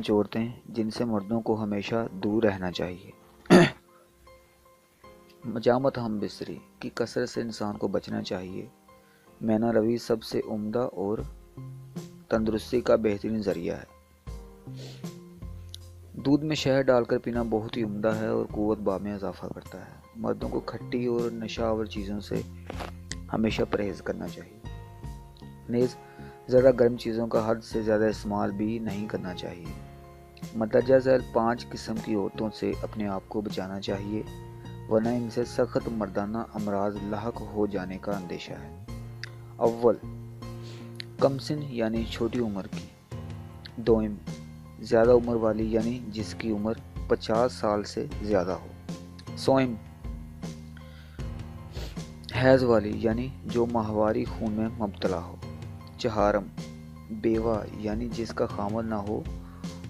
5 عورتیں جن سے مردوں کو ہمیشہ دور رہنا چاہیے۔ مجامت ہم بستری کی کثرت سے انسان کو بچنا چاہیے۔ مینا روی سب سے عمدہ اور تندرستی کا بہترین ذریعہ ہے۔ دودھ میں شہد ڈال کر پینا بہت ہی عمدہ ہے اور قوت با میں اضافہ کرتا ہے۔ مردوں کو کھٹی اور نشہ آور چیزوں سے ہمیشہ پرہیز کرنا چاہیے۔ نیز زیادہ گرم چیزوں کا حد سے زیادہ استعمال بھی نہیں کرنا چاہیے۔ مندرجہ ذیل 5 قسم کی عورتوں سے اپنے آپ کو بچانا چاہیے، ورنہ ان سے سخت مردانہ امراض لاحق ہو جانے کا اندیشہ ہے۔ اول، کم سن یعنی چھوٹی عمر کی۔ دوم، زیادہ عمر والی یعنی جس کی عمر 50 سال سے زیادہ ہو۔ سوم، حیض والی یعنی جو ماہواری خون میں مبتلا ہو۔ چہارم، بیوہ یعنی جس کا خامد نہ ہو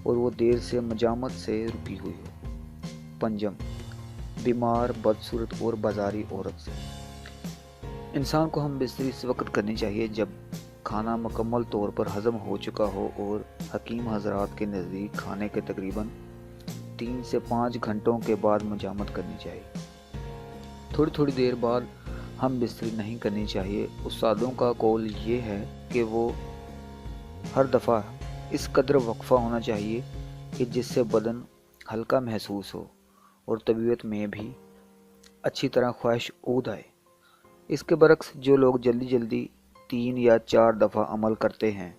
اور وہ دیر سے مجامت سے رکی ہوئی ہو۔ پنجم، بیمار، بدصورت اور بازاری عورت سے۔ انسان کو ہم بستری اس وقت کرنی چاہیے جب کھانا مکمل طور پر ہضم ہو چکا ہو اور حکیم حضرات کے نزدیک کھانے کے تقریباً 3 سے 5 گھنٹوں کے بعد مجامت کرنی چاہیے۔ تھوڑی دیر بعد ہم بستری نہیں کرنی چاہیے۔ استادوں کا قول یہ ہے کہ وہ ہر دفعہ اس قدر وقفہ ہونا چاہیے کہ جس سے بدن ہلکا محسوس ہو اور طبیعت میں بھی اچھی طرح خواہش عود آئے۔ اس کے برعکس جو لوگ جلدی 3 یا 4 دفعہ عمل کرتے ہیں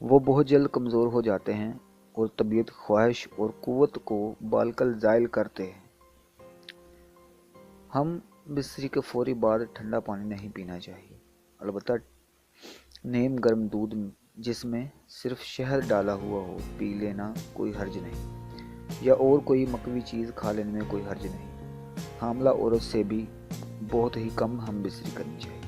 وہ بہت جلد کمزور ہو جاتے ہیں اور طبیعت، خواہش اور قوت کو بالکل زائل کرتے ہیں۔ ہم بستری کے فوری بعد ٹھنڈا پانی نہیں پینا چاہیے، البتہ نیم گرم دودھ جس میں صرف شہد ڈالا ہوا ہو پی لینا کوئی حرج نہیں، یا اور کوئی مکوی چیز کھا لینے میں کوئی حرج نہیں۔ حاملہ عورت سے بھی بہت ہی کم ہم بستری کرنی چاہیے۔